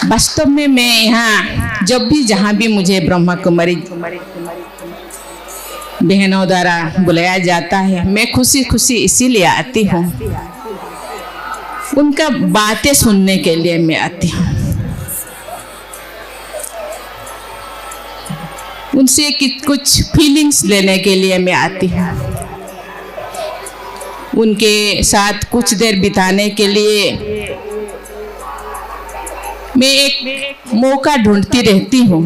वास्तव में मैं यहाँ जब भी जहाँ भी मुझे ब्रह्मा कुमारी बहनों द्वारा बुलाया जाता है, मैं खुशी खुशी इसीलिए आती हूँ, उनका बातें सुनने के लिए मैं आती हूँ, उनसे कुछ फीलिंग्स लेने के लिए मैं आती हूँ, उनके साथ कुछ देर बिताने के लिए मैं एक मौका ढूंढती रहती हूँ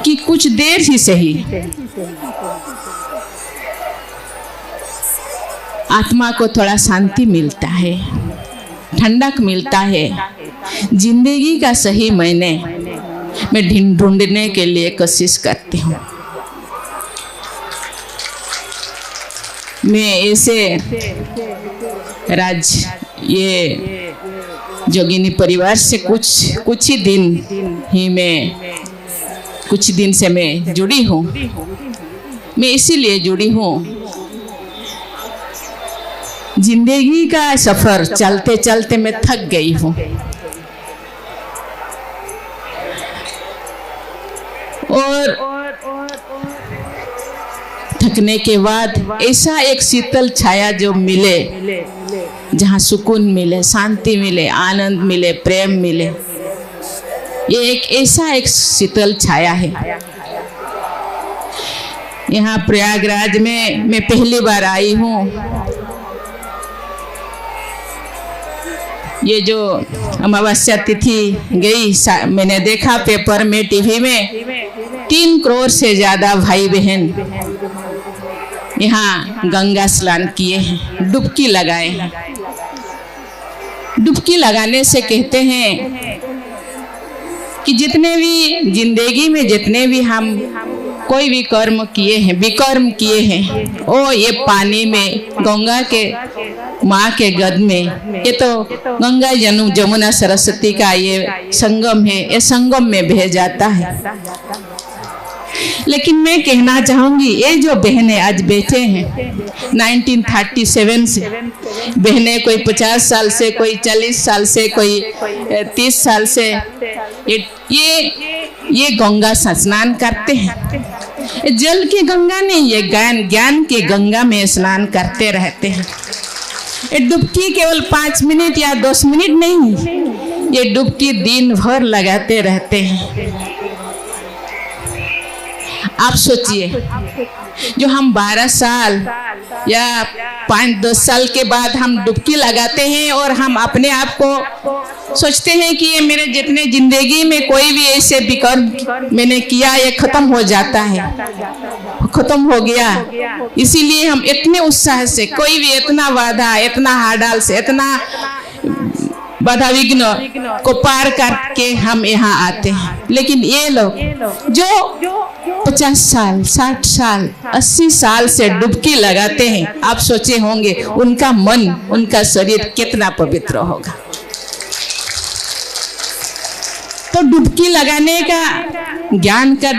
कि कुछ देर ही सही आत्मा को थोड़ा शांति मिलता है, ठंडक मिलता है। जिंदगी का सही मायने मैं ढूंढने के लिए कोशिश करती हूँ। मैं ऐसे ये जोगिनी परिवार से कुछ दिन से मैं जुड़ी हूँ। मैं इसीलिए जुड़ी हूँ, जिंदगी का सफर चलते चलते मैं थक गई हूँ और थकने के बाद ऐसा एक शीतल छाया जो मिले, जहाँ सुकून मिले, शांति मिले, आनंद मिले, प्रेम मिले, ये एक शीतल छाया है। यहाँ प्रयागराज में मैं पहली बार आई हूँ। ये जो अमावस्या तिथि गई, मैंने देखा पेपर में, टीवी में 3 करोड़ से ज्यादा भाई बहन यहाँ गंगा स्नान किए हैं, डुबकी लगाए हैं। डुबकी लगाने से कहते हैं कि जितने भी जिंदगी में जितने भी हम कोई भी कर्म किए हैं, विकर्म किए हैं, ओ ये पानी में गंगा के माँ के गद में, ये तो गंगा जमुना सरस्वती का ये संगम है, ये संगम में बह जाता है। लेकिन मैं कहना चाहूंगी, ये जो बहनें आज बैठे हैं 1937 से, बहनें कोई 50 साल से, कोई 40 साल से, कोई 30 साल से ये गंगा स्नान करते हैं। जल की गंगा नहीं, ये ज्ञान की गंगा में स्नान करते रहते हैं। ये डुबकी केवल 5 मिनट या 10 मिनट नहीं, ये डुबकी दिन भर लगाते रहते हैं। आप सोचिए, जो हम 12 साल या 5-10 साल के बाद हम डुबकी लगाते हैं और हम अपने आप को सोचते हैं कि ये मेरे जितने जिंदगी में कोई भी ऐसे विकर्म मैंने किया, ये खत्म हो जाता है, खत्म हो गया। इसीलिए हम इतने उत्साह से, कोई भी इतना बाधा, इतना हार्डल से, इतना बाधा विघ्न को पार करके हम यहाँ आते हैं। लेकिन ये लोग जो 50 साल, 60 साल, 80 साल से डुबकी लगाते हैं, आप सोचे होंगे उनका मन, उनका शरीर कितना पवित्र होगा। तो डुबकी लगाने का ज्ञान का,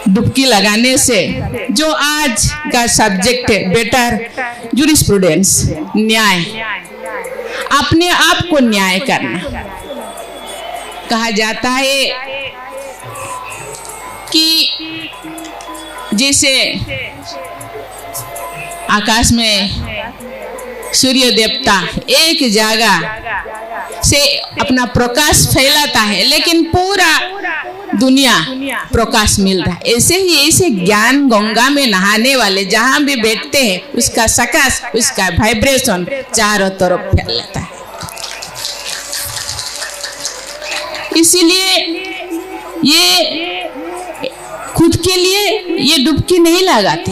डुबकी लगाने से जो आज का सब्जेक्ट है, बेटर जूरिस्प्रूडेंस, न्याय, अपने आप को न्याय करना। कहा जाता है कि जैसे आकाश में सूर्य देवता एक जगह से अपना प्रकाश फैलाता है, लेकिन पूरा दुनिया प्रकाश मिल रहा है। ऐसे ही ऐसे ज्ञान गंगा में नहाने वाले जहां भी बैठते हैं, उसका प्रकाश, उसका वाइब्रेशन चारों तरफ फैल लेता है। इसीलिए ये खुद के लिए ये डुबकी नहीं लगाते,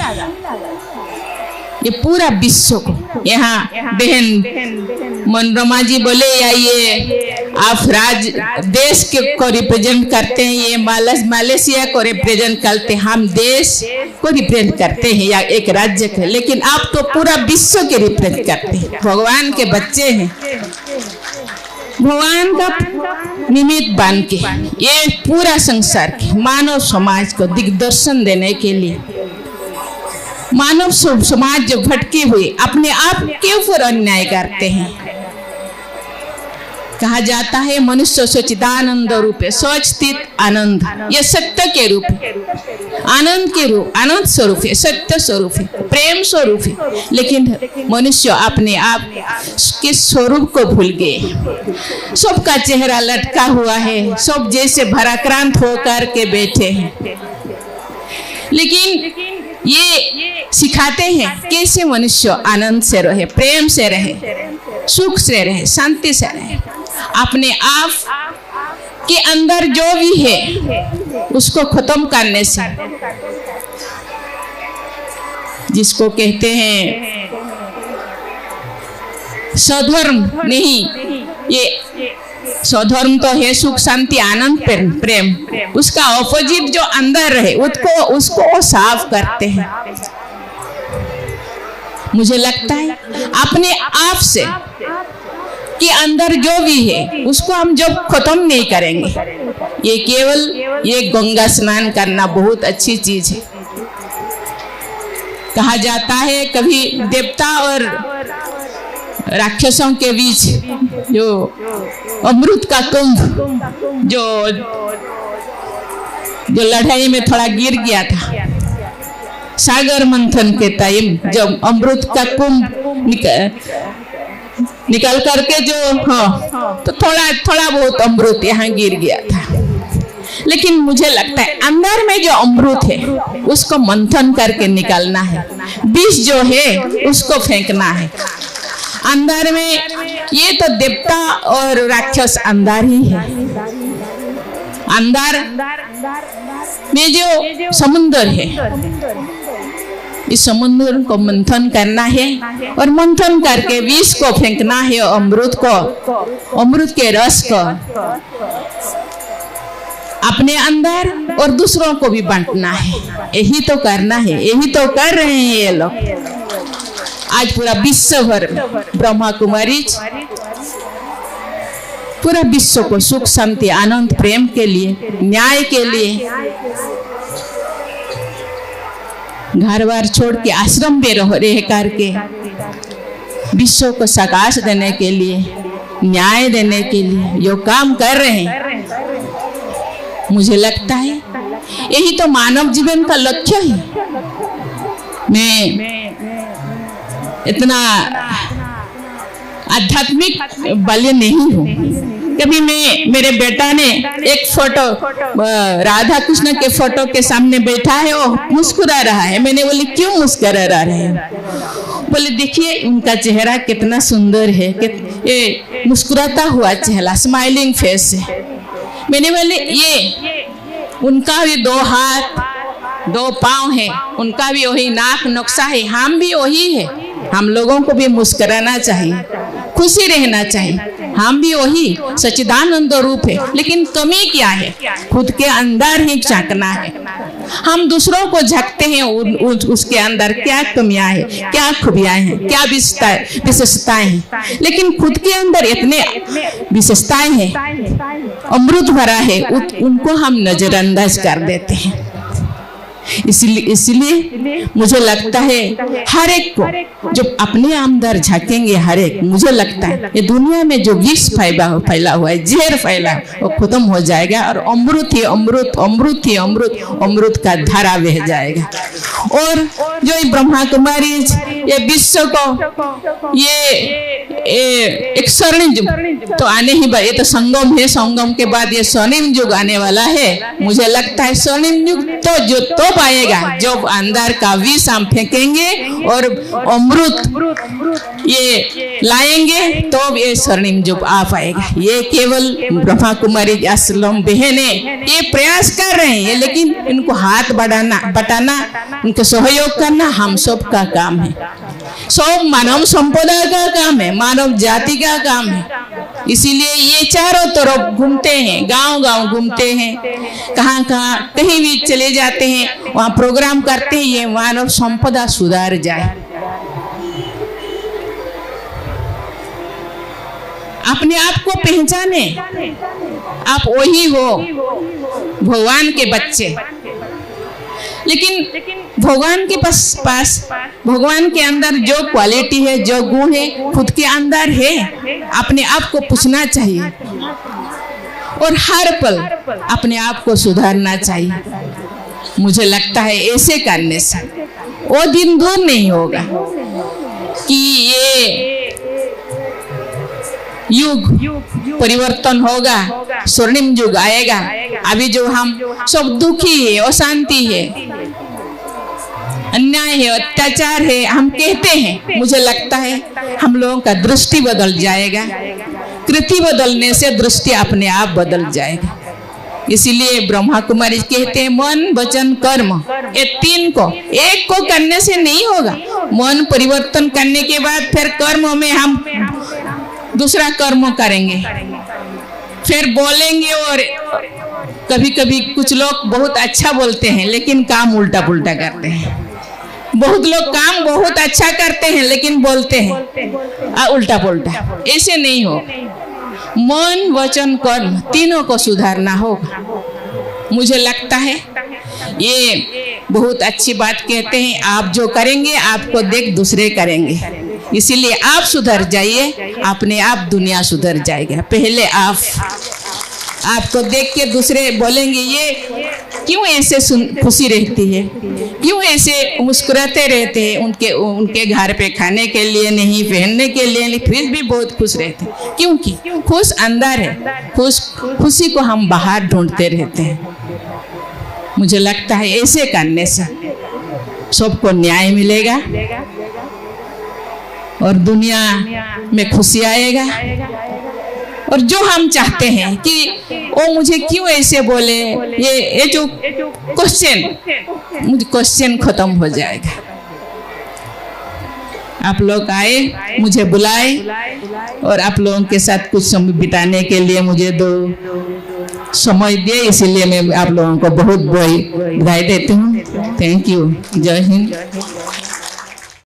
ये पूरा विश्व को। यहाँ बहन मनोरमा जी बोले, या ये आप देश के को रिप्रेजेंट करते हैं, ये मलेशिया को रिप्रेजेंट करते हैं, हम देश को रिप्रेजेंट करते हैं या एक राज्य के, लेकिन आप तो पूरा विश्व के रिप्रेजेंट करते हैं। भगवान के बच्चे हैं, भगवान का निमित्त बन के ये पूरा संसार के मानव समाज को दिग्दर्शन देने के लिए, मानव समाज जो भटके हुए अपने आप के ऊपर अन्याय करते हैं, कहा जाता है मनुष्य सच्चिदानंद रूप है, सच्चित आनंद, ये सत्य के रूप है, आनंद के रूप, आनंद स्वरूप है, सत्य स्वरूप है, प्रेम स्वरूप है। लेकिन मनुष्य अपने आप के स्वरूप को भूल गए। सबका चेहरा लटका हुआ है, सब जैसे भराक्रांत होकर के बैठे हैं। लेकिन ये सिखाते हैं कैसे मनुष्य आनंद से रहे, प्रेम से रहे, सुख से रहे, शांति से रहे। अपने आप के अंदर जो भी है उसको खत्म करने से, जिसको कहते हैं स्वधर्म नहीं, ये स्वधर्म तो है सुख शांति आनंद प्रेम, उसका ऑपोजिट जो अंदर रहे उसको साफ करते हैं। मुझे लगता है अपने आप से कि अंदर जो भी है उसको हम जब खत्म नहीं करेंगे, ये केवल ये गंगा स्नान करना बहुत अच्छी चीज है। कहा जाता है कभी देवता और राक्षसों के बीच जो अमृत का कुंभ जो लड़ाई में थोड़ा गिर गया था, सागर मंथन के टाइम जब अमृत का कुंभ निकल करके जो तो थोड़ा बहुत अमृत यहाँ गिर गया था। लेकिन मुझे लगता है अंदर में जो अमृत है उसको मंथन करके निकालना है, विष जो है उसको फेंकना है। अंदर में ये तो देवता और राक्षस अंदर ही है, अंदर में जो समुद्र है, इस समुद्र को मंथन करना है और मंथन करके विष को फेंकना है, अमृत को, अमृत के रस को अपने अंदर और दूसरों को भी बांटना है। यही तो करना है, यही तो कर रहे हैं ये लोग। आज पूरा विश्व भर ब्रह्मा कुमारी पूरा विश्व को सुख शांति आनंद प्रेम के लिए, न्याय के लिए घर बार छोड़ के आश्रम में रह करके विश्व को सकाश देने के लिए, न्याय देने के लिए जो काम कर रहे हैं। मुझे लगता है यही तो मानव जीवन का लक्ष्य है। मैं इतना आध्यात्मिक बल नहीं हूँ। कभी मेरे बेटा ने एक फोटो राधा कृष्ण के फोटो के सामने बैठा है, वो मुस्कुरा रहा है। मैंने बोली क्यों मुस्कुरा रहे हैं? बोले देखिए उनका चेहरा कितना सुंदर है, ये मुस्कुराता हुआ चेहरा, स्माइलिंग फेस है। मैंने बोले ये उनका भी दो हाथ दो पाँव है, उनका भी वही नाक नक्शा है, हम भी वही है। हम लोगों को भी मुस्कुराना चाहिए, खुशी रहना चाहिए। हम भी वही सच्चिदानंद रूप है, लेकिन कमी क्या है? खुद के अंदर ही झांकना है। हम दूसरों को झांकते हैं उसके अंदर क्या कमियां है, क्या खूबियां हैं, क्या विशेषताएं हैं, लेकिन खुद के अंदर इतने विशेषताएं हैं, अमृत भरा है, उनको हम नजरअंदाज कर देते हैं। इसलिए मुझे लगता है हर एक को जब अपने अंदर झांकेंगे, हर एक, मुझे लगता है ये दुनिया में जो विष फैला हुआ है, जहर फैला है, वो खत्म हो जाएगा और अमृत ही अमृत, अमृत ही अमृत, अमृत का धारा बह जाएगा। और जो ब्रह्मा कुमारी ये विश्व को ये एक स्वर्णिम युग तो आने ही, ये तो संगम है, संगम के बाद ये स्वर्णिम युग आने वाला है। मुझे लगता है स्वर्णिम युग तो जो तो पाएगा जब अंदर का विष हम फेंकेंगे और अमृत ये लाएंगे, तो ये स्वर्णिम युग आ पाएगा। ये केवल ब्रह्मा कुमारी आश्रम बहने ये प्रयास कर रहे हैं, लेकिन इनको हाथ बटाना उनको सहयोग करना हम सब का काम है, सब मानव संपदा का काम है, मानव जाति का काम है। इसीलिए ये चारों तरफ घूमते हैं, गांव-गांव घूमते हैं, कहाँ कहीं भी चले जाते हैं, वहाँ प्रोग्राम करते हैं, ये मानव संपदा सुधार जाए। अपने आप को पहचाने, आप वही हो, भगवान के बच्चे। लेकिन भगवान के पास भगवान के अंदर जो क्वालिटी है, जो गुण है, खुद के अंदर है। अपने आप को पूछना चाहिए और हर पल अपने आप को सुधारना चाहिए। मुझे लगता है ऐसे करने से वो दिन दूर नहीं होगा कि ये युग परिवर्तन होगा, स्वर्णिम युग आएगा। अभी जो हम सब दुखी है, अशांति है, अन्याय है, अत्याचार है, हम कहते हैं, मुझे लगता है हम लोगों का दृष्टि बदल जाएगा। कृति बदलने से दृष्टि अपने आप बदल जाएगा। इसीलिए ब्रह्मा कुमारी कहते हैं मन वचन कर्म, ये तीन को एक को करने से नहीं होगा। मन परिवर्तन करने के बाद फिर कर्म में हम दूसरा कर्म करेंगे, फिर बोलेंगे। और कभी कभी कुछ लोग बहुत अच्छा बोलते हैं लेकिन काम उल्टा पुल्टा करते हैं। बहुत लोग काम बहुत अच्छा करते हैं लेकिन बोलते हैं उल्टा पुल्टा। ऐसे नहीं हो। मन वचन कर्म तीनों को सुधारना होगा। मुझे लगता है ये बहुत अच्छी बात कहते हैं, आप जो करेंगे आपको देख दूसरे करेंगे। इसीलिए आप सुधर जाइए, अपने आप दुनिया सुधर जाएगा। पहले आपको देख के दूसरे बोलेंगे ये क्यों ऐसे खुशी रहती है, क्यों ऐसे मुस्कुराते रहते हैं। उनके घर पे खाने के लिए नहीं, पहनने के लिए, फिर भी बहुत खुश रहते हैं। क्योंकि खुश अंदर है, खुशी को हम बाहर ढूंढते रहते हैं। मुझे लगता है ऐसे करने से सबको न्याय मिलेगा और दुनिया में खुशी आएगा। और जो हम चाहते हैं कि वो मुझे क्यों ऐसे बोले, ये जो क्वेश्चन खत्म हो जाएगा। आप लोग आए, मुझे बुलाए और आप लोगों के साथ कुछ समय बिताने के लिए मुझे दो समय दिए। इसीलिए मैं आप लोगों को बहुत बधाई देती हूँ। Thank you. जय हिंद।